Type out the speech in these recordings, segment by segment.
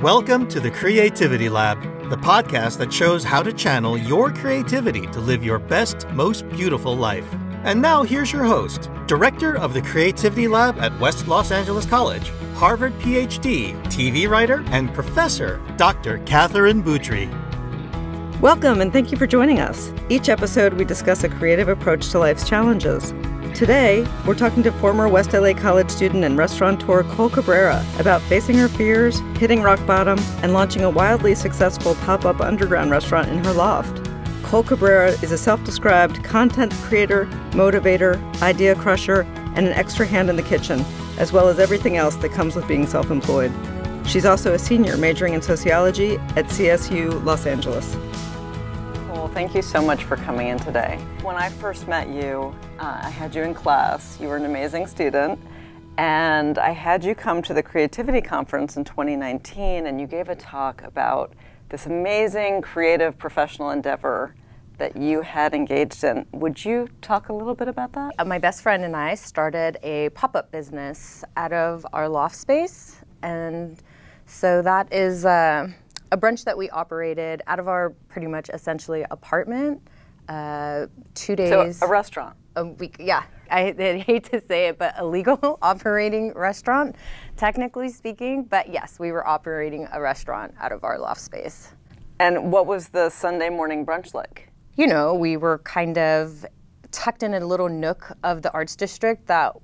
Welcome to the Creativity Lab, the podcast that shows how to channel your creativity to live your best, most beautiful life. And now here's your host, Director of the Creativity Lab at West Los Angeles College, Harvard PhD, TV writer, and professor, Dr. Katherine Boutry. Welcome and thank you for joining us. Each episode we discuss a creative approach to life's challenges. Today, we're talking to former West LA College student and restaurateur Cole Cabrera about facing her fears, hitting rock bottom, and launching a wildly successful pop-up underground restaurant in her loft. Cole Cabrera is a self-described content creator, motivator, idea crusher, and an extra hand in the kitchen, as well as everything else that comes with being self-employed. She's also a senior majoring in sociology at CSU Los Angeles. Well, thank you so much for coming in today. When I first met you, I had you in class. You were an amazing student, and I had you come to the Creativity Conference in 2019, and you gave a talk about this amazing creative professional endeavor that you had engaged in. Would you talk a little bit about that? My best friend and I started a pop-up business out of our loft space, and so that is a brunch that we operated out of our pretty much essentially apartment, 2 days. So a restaurant. A week, yeah. I hate to say it, but a legal operating restaurant, technically speaking. But yes, we were operating a restaurant out of our loft space. And what was the Sunday morning brunch like? You know, we were kind of tucked in a little nook of the arts district that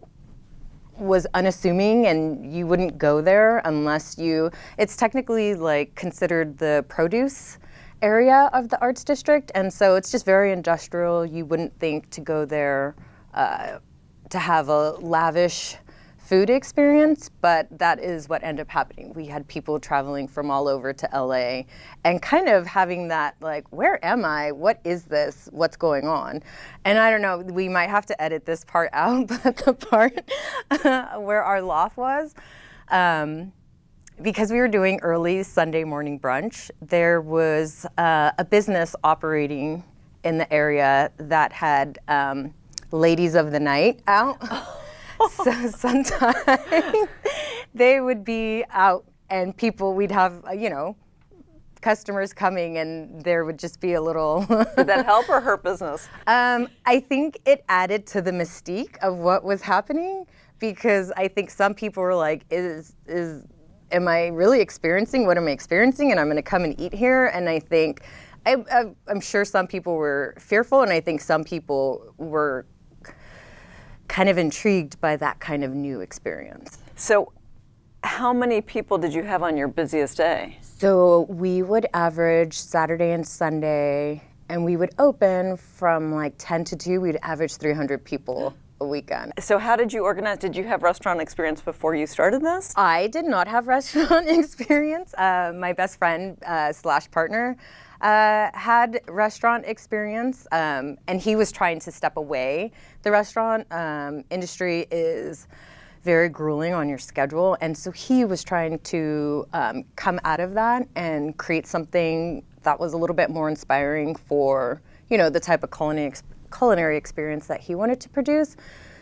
was unassuming, and you wouldn't go there unless it's technically like considered the produce area of the arts district, and so it's just very industrial. You wouldn't think to go there to have a lavish food experience, but that is what ended up happening. We had people traveling from all over to LA and kind of having that like, where am I? What is this? What's going on? And I don't know, we might have to edit this part out, but the part where our loft was, because we were doing early Sunday morning brunch, there was a business operating in the area that had ladies of the night out. So sometimes they would be out and we'd have, customers coming, and there would just be a little... Did that help or hurt business? I think it added to the mystique of what was happening, because I think some people were like, am I really experiencing what I'm experiencing, and I'm going to come and eat here? And I think, I'm sure some people were fearful, and I think some people were kind of intrigued by that kind of new experience. So how many people did you have on your busiest day? So we would average Saturday and Sunday, and we would open from like 10 to 2. We'd average 300 people a weekend. So how did you organize? Did you have restaurant experience before you started this? I did not have restaurant experience. My best friend / partner had restaurant experience, and he was trying to step away. The restaurant industry is very grueling on your schedule, and so he was trying to come out of that and create something that was a little bit more inspiring for, the type of culinary experience that he wanted to produce.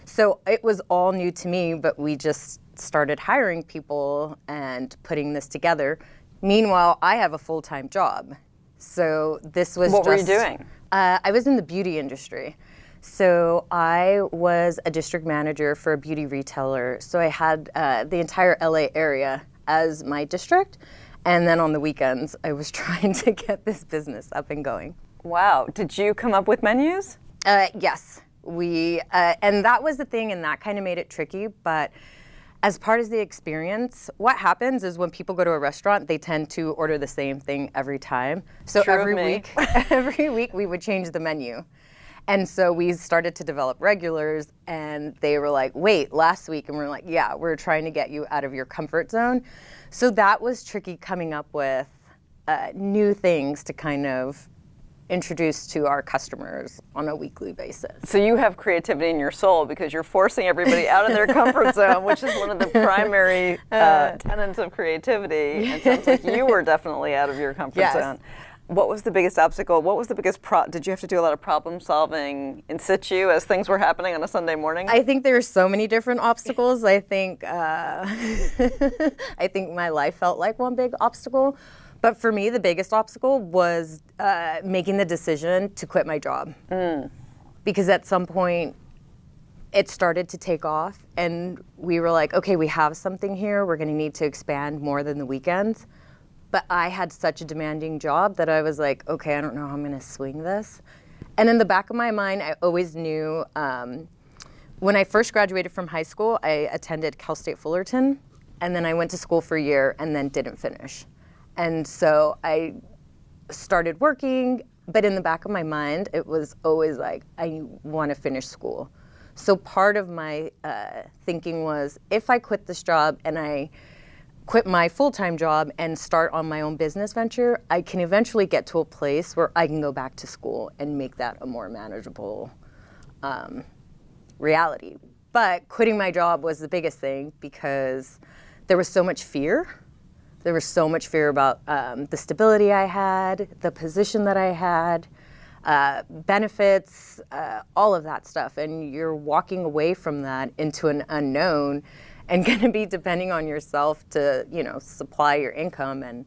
So it was all new to me, but we just started hiring people and putting this together. Meanwhile, I have a full-time job. So this was What were you doing? I was in the beauty industry. So I was a district manager for a beauty retailer. So I had the entire LA area as my district. And then on the weekends, I was trying to get this business up and going. Wow. Did you come up with menus? Yes. And that was the thing, and that kind of made it tricky. But as part of the experience, what happens is when people go to a restaurant, they tend to order the same thing every time. So every week we would change the menu. And so we started to develop regulars, and they were like, wait, last week, and we're like, yeah, we're trying to get you out of your comfort zone. So that was tricky, coming up with new things to kind of introduce to our customers on a weekly basis. So you have creativity in your soul, because you're forcing everybody out of their comfort zone, which is one of the primary tenets of creativity. And it sounds like you were definitely out of your comfort zone. What was the biggest obstacle? What was the biggest did you have to do a lot of problem solving in situ as things were happening on a Sunday morning? I think there are so many different obstacles. I think I think my life felt like one big obstacle. But for me, the biggest obstacle was making the decision to quit my job. Because at some point, it started to take off, and we were like, okay, we have something here. We're going to need to expand more than the weekends. But I had such a demanding job that I was like, okay, I don't know how I'm going to swing this. And in the back of my mind, I always knew, when I first graduated from high school, I attended Cal State Fullerton, and then I went to school for a year and then didn't finish. And so I started working, but in the back of my mind, it was always like, I want to finish school. So part of my thinking was, if I quit this job and I quit my full-time job and start on my own business venture, I can eventually get to a place where I can go back to school and make that a more manageable reality. But quitting my job was the biggest thing because there was so much fear. There was so much fear about the stability I had, the position that I had, benefits, all of that stuff. And you're walking away from that into an unknown and going to be depending on yourself to, supply your income. And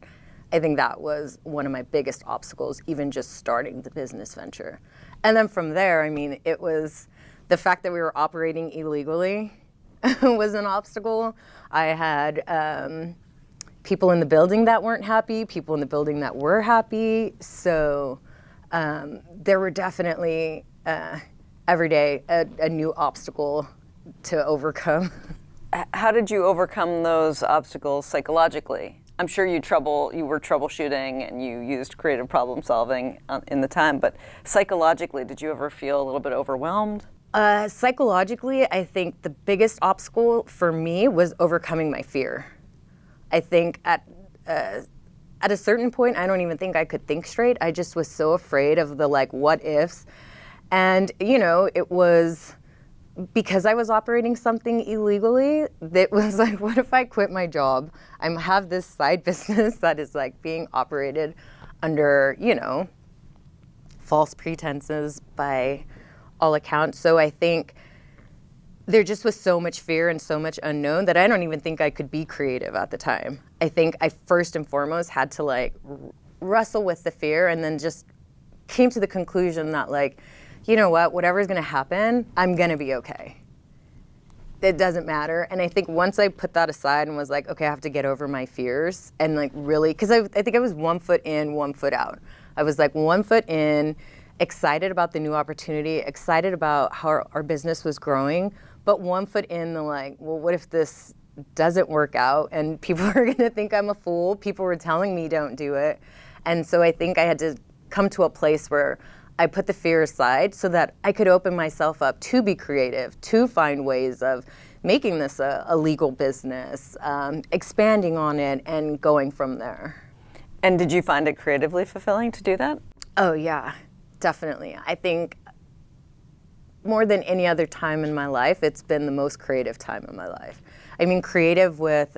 I think that was one of my biggest obstacles, even just starting the business venture. And then from there, it was the fact that we were operating illegally was an obstacle. I had people in the building that weren't happy, people in the building that were happy. So there were definitely every day a new obstacle to overcome. How did you overcome those obstacles psychologically? I'm sure you were troubleshooting and you used creative problem solving in the time, but psychologically, did you ever feel a little bit overwhelmed? Psychologically, I think the biggest obstacle for me was overcoming my fear. I think at a certain point, I don't even think I could think straight. I just was so afraid of the what ifs. And, it was because I was operating something illegally, it was like, what if I quit my job? I have this side business that is being operated under, false pretenses by all accounts. So I think there just was so much fear and so much unknown that I don't even think I could be creative at the time. I think I first and foremost had to wrestle with the fear, and then just came to the conclusion that you know what, whatever's gonna happen, I'm gonna be okay. It doesn't matter. And I think once I put that aside and was like, okay, I have to get over my fears and really, because I think I was 1 foot in, 1 foot out. I was 1 foot in, excited about the new opportunity, excited about how our business was growing, but 1 foot in the well, what if this doesn't work out and people are gonna think I'm a fool? People were telling me don't do it. And so I think I had to come to a place where I put the fear aside so that I could open myself up to be creative, to find ways of making this a legal business, expanding on it, and going from there. And did you find it creatively fulfilling to do that? Oh yeah, definitely. I think more than any other time in my life, it's been the most creative time in my life. Creative with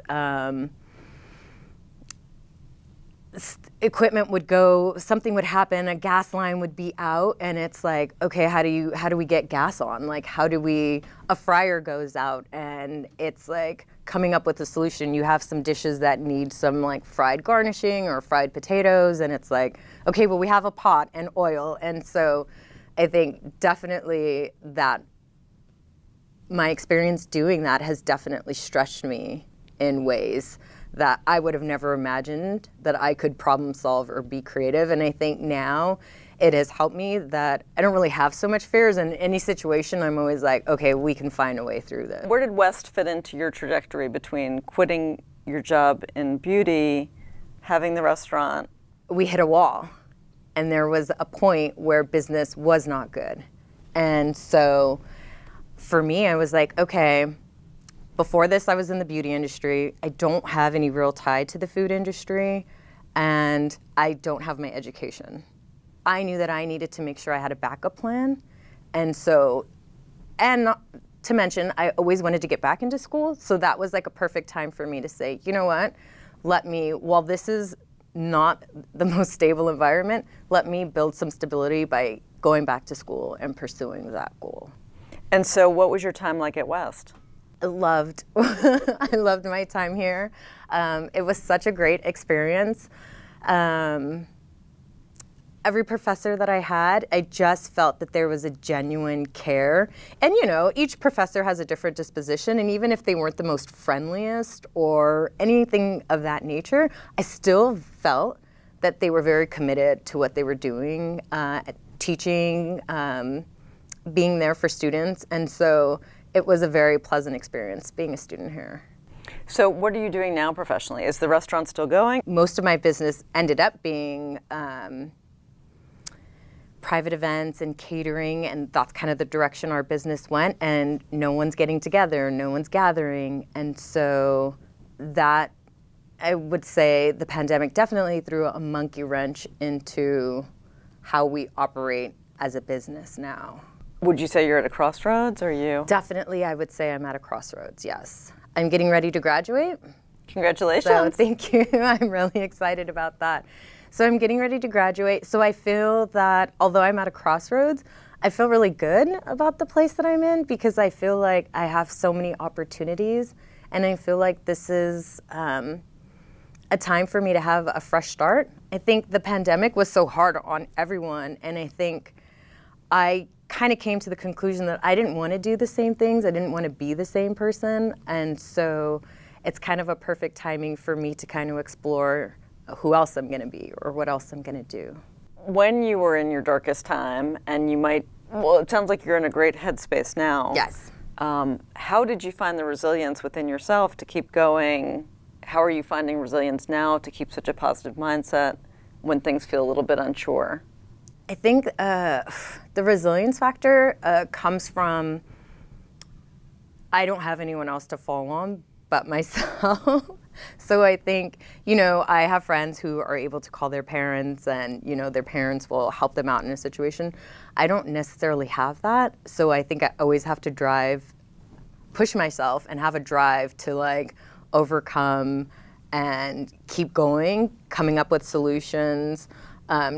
equipment would go, something would happen, a gas line would be out, and it's okay, how do we get gas on? A fryer goes out, and it's coming up with a solution. You have some dishes that need some fried garnishing or fried potatoes, and it's okay, well, we have a pot and oil. And so I think definitely that my experience doing that has definitely stretched me in ways that I would have never imagined that I could problem solve or be creative. And I think now it has helped me that I don't really have so much fears. In any situation, I'm always okay, we can find a way through this. Where did West fit into your trajectory between quitting your job in beauty, having the restaurant? We hit a wall, and there was a point where business was not good. And so for me, I was okay, before this, I was in the beauty industry. I don't have any real tie to the food industry, and I don't have my education. I knew that I needed to make sure I had a backup plan. And so, and not to mention, I always wanted to get back into school. So that was a perfect time for me to say, you know what, while this is not the most stable environment, let me build some stability by going back to school and pursuing that goal. And so what was your time like at West? I loved my time here. It was such a great experience. Every professor that I had, I just felt that there was a genuine care. And you know, each professor has a different disposition, and even if they weren't the most friendliest or anything of that nature, I still felt that they were very committed to what they were doing, teaching, being there for students. And so it was a very pleasant experience being a student here. So what are you doing now professionally? Is the restaurant still going? Most of my business ended up being private events and catering, and that's kind of the direction our business went, and no one's getting together, no one's gathering. And so that, I would say the pandemic definitely threw a monkey wrench into how we operate as a business now. Would you say you're at a crossroads, or you? Definitely, I would say I'm at a crossroads, yes. I'm getting ready to graduate. Congratulations. So thank you. I'm really excited about that. So I'm getting ready to graduate. So I feel that although I'm at a crossroads, I feel really good about the place that I'm in, because I feel like I have so many opportunities, and I feel like this is a time for me to have a fresh start. I think the pandemic was so hard on everyone, and I think I kind of came to the conclusion that I didn't want to do the same things. I didn't want to be the same person. And so it's kind of a perfect timing for me to kind of explore who else I'm going to be or what else I'm going to do. When you were in your darkest time, and you might, well, it sounds like you're in a great headspace now. Yes. How did you find the resilience within yourself to keep going? How are you finding resilience now to keep such a positive mindset when things feel a little bit unsure? I think the resilience factor comes from, I don't have anyone else to fall on but myself. So I think, you know, I have friends who are able to call their parents, and, you know, their parents will help them out in a situation. I don't necessarily have that. So I think I always have to push myself and have a drive to like overcome and keep going, coming up with solutions,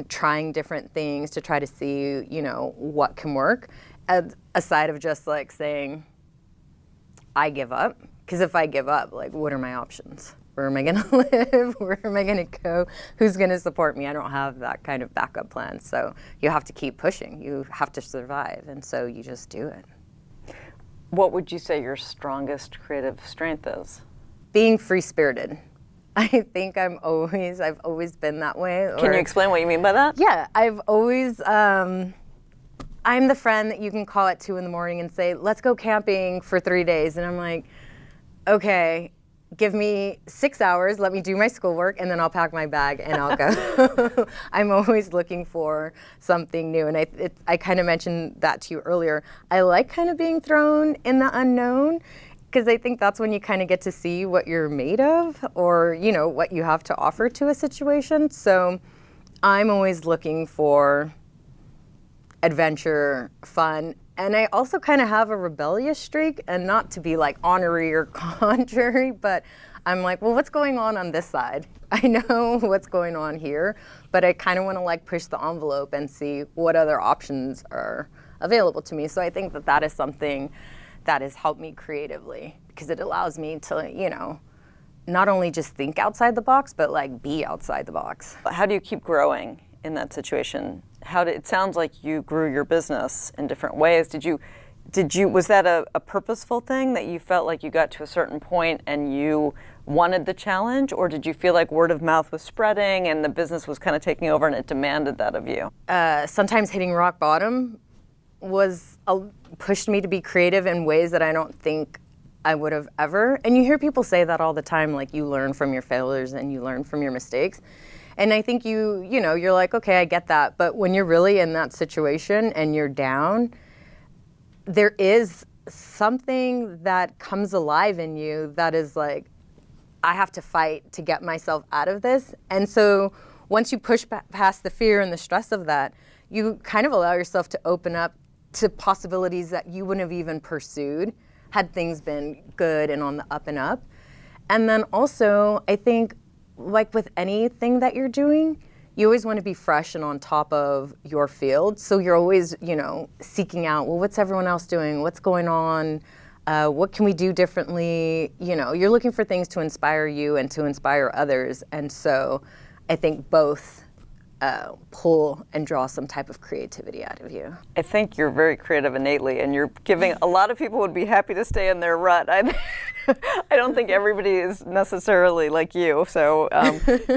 trying different things to try to see, you know, what can work, aside of just like saying, I give up. Because if I give up, like, what are my options? Where am I going to live? Where am I going to go? Who's going to support me? I don't have that kind of backup plan. So you have to keep pushing. You have to survive. And so you just do it. What would you say your strongest creative strength is? Being free-spirited. I think I've always been that way. Can you explain what you mean by that? Yeah, I've always, I'm the friend that you can call at 2 in the morning and say, let's go camping for 3 days. And I'm like, okay, give me 6 hours, let me do my schoolwork, and then I'll pack my bag and I'll go. I'm always looking for something new. And I kind of mentioned that to you earlier. I like kind of being thrown in the unknown, because I think that's when you kind of get to see what you're made of, or, you know, what you have to offer to a situation. So I'm always looking for adventure, fun. And I also kind of have a rebellious streak, and not to be like honorary or contrary, but I'm like, well, what's going on this side? I know what's going on here, but I kind of want to like push the envelope and see what other options are available to me. So I think that that is something that has helped me creatively, because it allows me to, you know, not only just think outside the box, but like be outside the box. How do you keep growing in that situation? It sounds like you grew your business in different ways. Was that a purposeful thing, that you felt like you got to a certain point and you wanted the challenge, or did you feel like word of mouth was spreading and the business was kind of taking over and it demanded that of you? Sometimes hitting rock bottom pushed me to be creative in ways that I don't think I would have ever. And you hear people say that all the time, like you learn from your failures and you learn from your mistakes. And I think you know, you're like, okay, I get that. But when you're really in that situation and you're down, there is something that comes alive in you that is like, I have to fight to get myself out of this. And so once you push past the fear and the stress of that, you kind of allow yourself to open up to possibilities that you wouldn't have even pursued had things been good and on the up and up. And then also, I think like with anything that you're doing, you always want to be fresh and on top of your field. So you're always, you know, seeking out, well, what's everyone else doing? What's going on? What can we do differently? You know, you're looking for things to inspire you and to inspire others. And so I think both pull and draw some type of creativity out of you. I think you're very creative innately, and you're giving, a lot of people would be happy to stay in their rut. I don't think everybody is necessarily like you, so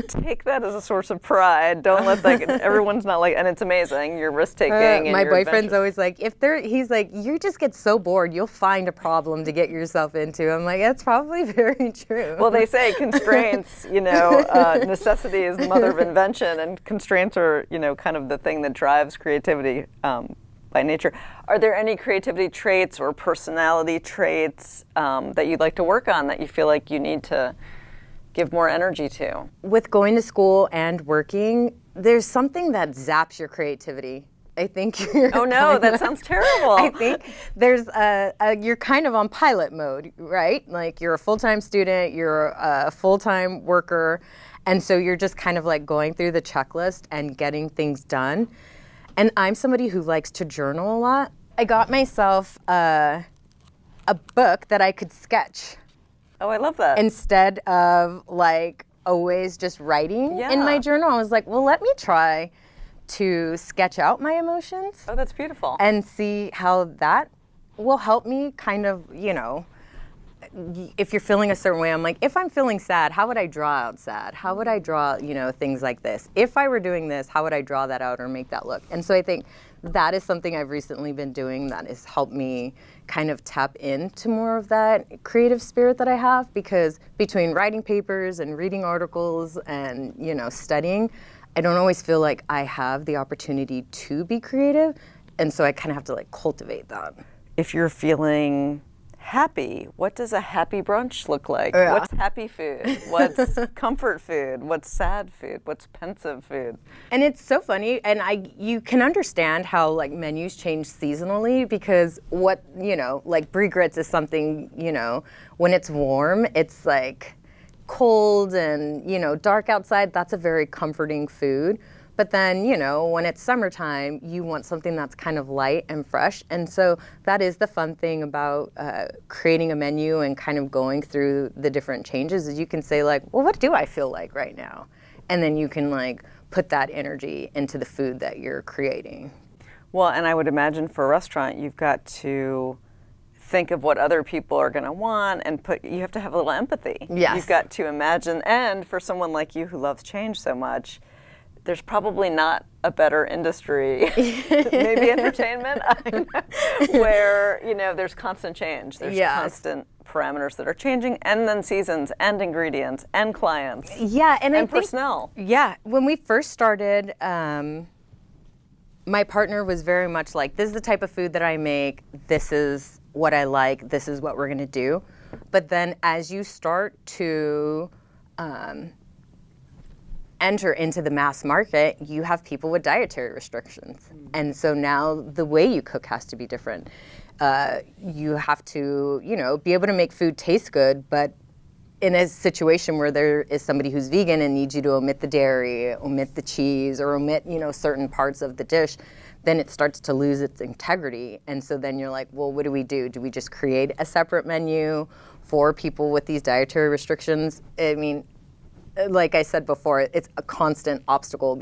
take that as a source of pride. Don't let that, everyone's not like, and it's amazing, you're risk-taking. My boyfriend's always like, he's like, you just get so bored, you'll find a problem to get yourself into. I'm like, that's probably very true. Well, they say constraints, you know, necessity is the mother of invention, and constraints are, you know, kind of the thing that drives creativity by nature. Are there any creativity traits or personality traits that you'd like to work on that you feel like you need to give more energy to? With going to school and working, there's something that zaps your creativity. I think you're oh no, that sounds terrible. I think there's you're kind of on pilot mode, right? Like you're a full-time student, you're a full-time worker, and so you're just kind of like going through the checklist and getting things done. And I'm somebody who likes to journal a lot. I got myself a book that I could sketch. Oh, I love that. Instead of like always just writing in my journal, I was like, well, let me try to sketch out my emotions. Oh, that's beautiful. And see how that will help me kind of, you know, if you're feeling a certain way, I'm like, if I'm feeling sad, how would I draw out sad? How would I draw, you know, things like this? If I were doing this, how would I draw that out or make that look? And so I think that is something I've recently been doing that has helped me kind of tap into more of that creative spirit that I have, because between writing papers and reading articles and, you know, studying, I don't always feel like I have the opportunity to be creative. And so I kind of have to like cultivate that. If you're feeling happy, what does a happy brunch look like? Yeah. What's happy food? What's comfort food? What's sad food? What's pensive food? And it's so funny, and you can understand how like menus change seasonally, because what, you know, like brie grits is something, you know, when it's warm, it's like cold and, you know, dark outside, that's a very comforting food. But then, you know, when it's summertime, you want something that's kind of light and fresh. And so that is the fun thing about creating a menu and kind of going through the different changes, is you can say like, well, what do I feel like right now? And then you can like put that energy into the food that you're creating. Well, and I would imagine for a restaurant, you've got to think of what other people are going to want, and you have to have a little empathy. Yes. You've got to imagine, and for someone like you who loves change so much, there's probably not a better industry, maybe entertainment, where, you know, there's constant change. There's constant parameters that are changing, and then seasons, and ingredients, and clients, and personnel. Yeah, when we first started, my partner was very much like, this is the type of food that I make, this is what I like, this is what we're gonna do. But then as you start to enter into the mass market, you have people with dietary restrictions. And so now the way you cook has to be different. You have to, you know, be able to make food taste good, but in a situation where there is somebody who's vegan and needs you to omit the dairy, omit the cheese, or omit, you know, certain parts of the dish, then it starts to lose its integrity. And so then you're like, well, what do we do? Do we just create a separate menu for people with these dietary restrictions? I mean, like I said before, it's a constant obstacle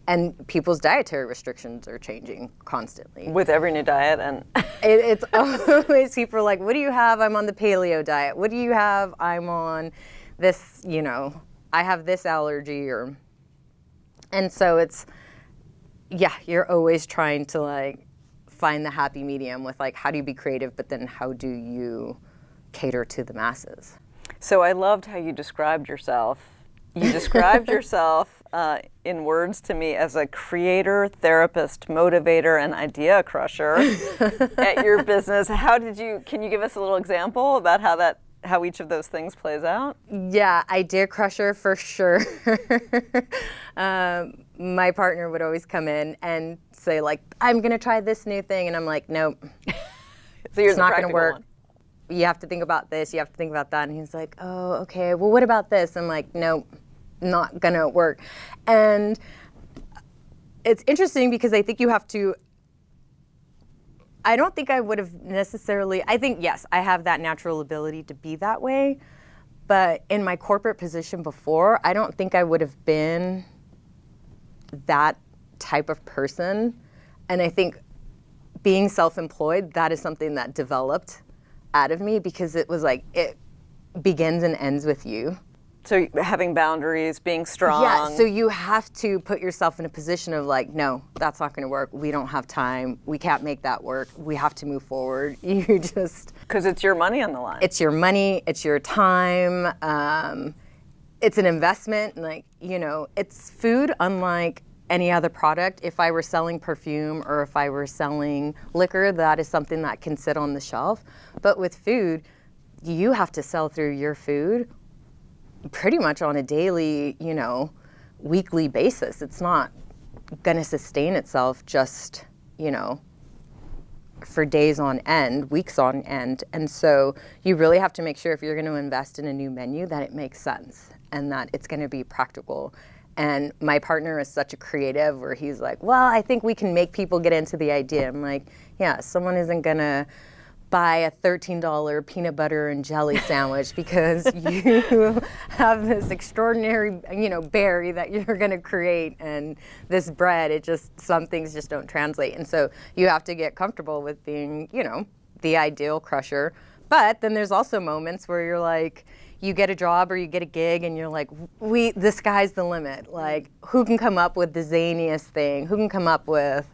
and people's dietary restrictions are changing constantly. With every new diet, and it's always people are like, what do you have? I'm on the paleo diet. What do you have? I'm on this, you know, I have this allergy, and so it's, yeah, you're always trying to like find the happy medium with like, how do you be creative, but then how do you cater to the masses? So I loved how you described yourself. You described yourself in words to me as a creator, therapist, motivator, and idea crusher at your business. Can you give us a little example about how each of those things plays out? Yeah, idea crusher for sure. My partner would always come in and say like, I'm gonna try this new thing, and I'm like, nope, so it's not gonna work. You have to think about this, you have to think about that. And he's like, oh, okay, well, what about this? I'm like, nope, not gonna work. And it's interesting because I think you have to, I don't think I would have necessarily, I think, yes, I have that natural ability to be that way, but in my corporate position before, I don't think I would have been that type of person. And I think being self-employed, that is something that developed out of me because it was like, it begins and ends with you. So having boundaries, being strong. Yeah, so you have to put yourself in a position of like, no, that's not going to work. We don't have time. We can't make that work. We have to move forward. You just... Because it's your money on the line. It's your money. It's your time. It's an investment. Like, you know, it's food unlike any other product. If I were selling perfume or if I were selling liquor, that is something that can sit on the shelf. But with food, you have to sell through your food pretty much on a daily, you know, weekly basis. It's not going to sustain itself just, you know, for days on end, weeks on end. And so you really have to make sure if you're going to invest in a new menu that it makes sense and that it's going to be practical. And my partner is such a creative where he's like, well, I think we can make people get into the idea. I'm like, yeah, someone isn't going to buy a $13 peanut butter and jelly sandwich because you have this extraordinary, you know, berry that you're going to create and this bread, it just, some things just don't translate. And so you have to get comfortable with being, you know, the ideal crusher. But then there's also moments where you're like, you get a job or you get a gig and you're like, the sky's the limit. Like, who can come up with the zaniest thing? Who can come up with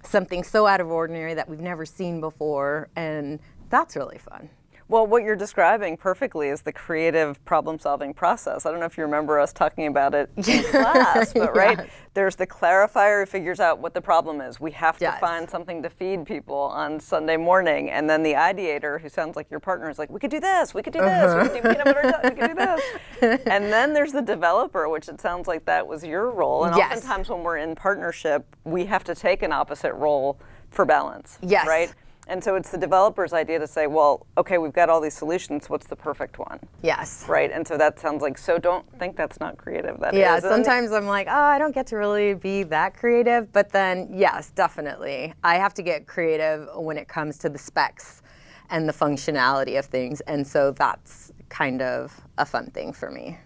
something so out of ordinary that we've never seen before? And that's really fun. Well, what you're describing perfectly is the creative problem-solving process. I don't know if you remember us talking about it in class, but right? Yes. There's the clarifier who figures out what the problem is. We have to find something to feed people on Sunday morning. And then the ideator, who sounds like your partner, is like, we could do this, we could do this, we could do peanut butter, we could do this. And then there's the developer, which it sounds like that was your role. And oftentimes when we're in partnership, we have to take an opposite role for balance, right? And so it's the developer's idea to say, well, okay, we've got all these solutions. What's the perfect one? Yes. Right. And so that sounds like, so don't think that's not creative. That yeah, is. Sometimes I'm like, oh, I don't get to really be that creative. But then, yes, definitely. I have to get creative when it comes to the specs and the functionality of things. And so that's kind of a fun thing for me.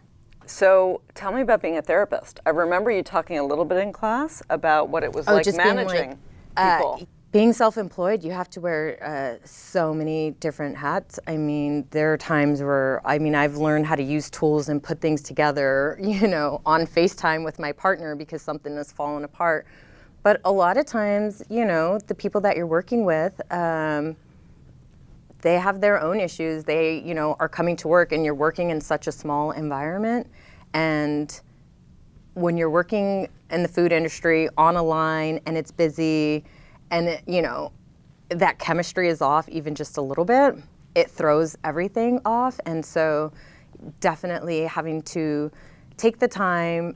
So tell me about being a therapist. I remember you talking a little bit in class about what it was like managing people. Being self-employed, you have to wear so many different hats. I mean, there are times where, I've learned how to use tools and put things together, you know, on FaceTime with my partner because something has fallen apart. But a lot of times, you know, the people that you're working with, they have their own issues. They, you know, are coming to work and you're working in such a small environment. And when you're working in the food industry on a line and it's busy, and, you know, that chemistry is off even just a little bit, it throws everything off. And so definitely having to take the time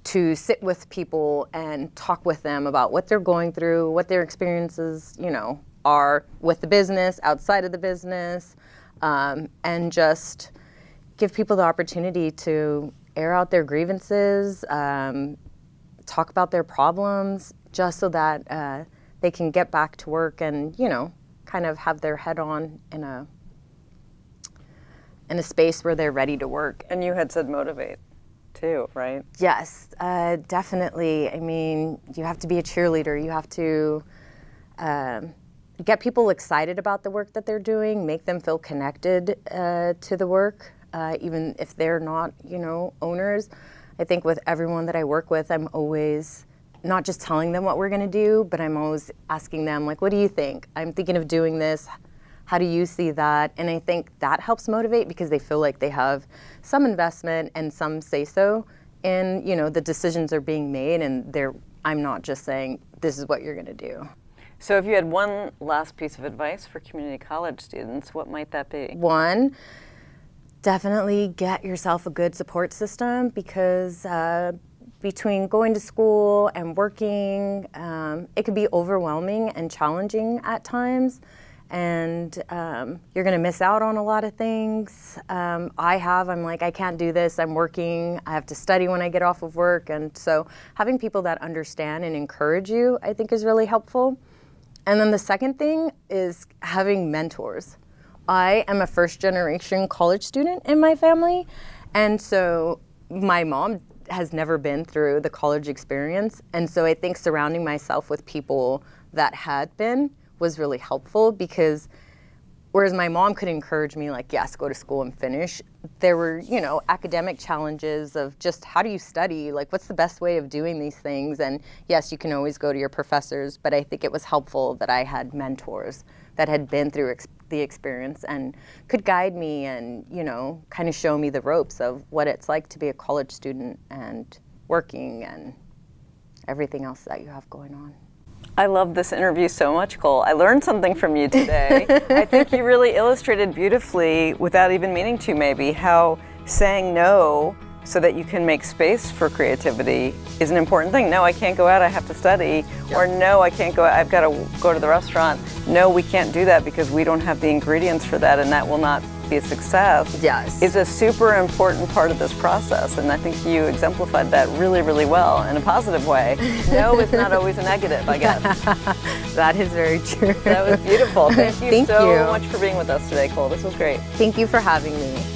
to sit with people and talk with them about what they're going through, what their experiences, you know, are with the business, outside of the business, and just give people the opportunity to air out their grievances, talk about their problems, just so that they can get back to work and, you know, kind of have their head on in a space where they're ready to work. And you had said motivate too, right? Yes, definitely. I mean, you have to be a cheerleader. You have to get people excited about the work that they're doing, make them feel connected to the work, even if they're not, you know, owners. I think with everyone that I work with, I'm always not just telling them what we're going to do, but I'm always asking them, like, what do you think? I'm thinking of doing this. How do you see that? And I think that helps motivate because they feel like they have some investment and some say-so in, you know, the decisions are being made, and I'm not just saying, this is what you're going to do. So if you had one last piece of advice for community college students, what might that be? One, definitely get yourself a good support system because between going to school and working, it could be overwhelming and challenging at times. and you're going to miss out on a lot of things. I'm like, I can't do this. I'm working. I have to study when I get off of work. And so having people that understand and encourage you, I think, is really helpful. And then the second thing is having mentors. I am a first-generation college student in my family, and so my mom has never been through the college experience, and so I think surrounding myself with people that had been was really helpful, because whereas my mom could encourage me, like, yes, go to school and finish, there were, you know, academic challenges of just how do you study, like what's the best way of doing these things, and yes, you can always go to your professors, but I think it was helpful that I had mentors that had been through the experience and could guide me and, you know, kind of show me the ropes of what it's like to be a college student and working and everything else that you have going on. I love this interview so much, Cole. I learned something from you today. I think you really illustrated beautifully, without even meaning to maybe, how saying no so that you can make space for creativity is an important thing. No, I can't go out, I have to study. Yep. Or no, I can't go out, I've got to go to the restaurant. No, we can't do that because we don't have the ingredients for that, and that will not be a success. Yes. Is a super important part of this process, and I think you exemplified that really, really well in a positive way. No is not always a negative, I guess. That is very true. That was beautiful. Thank you so much for being with us today, Cole. This was great. Thank you for having me.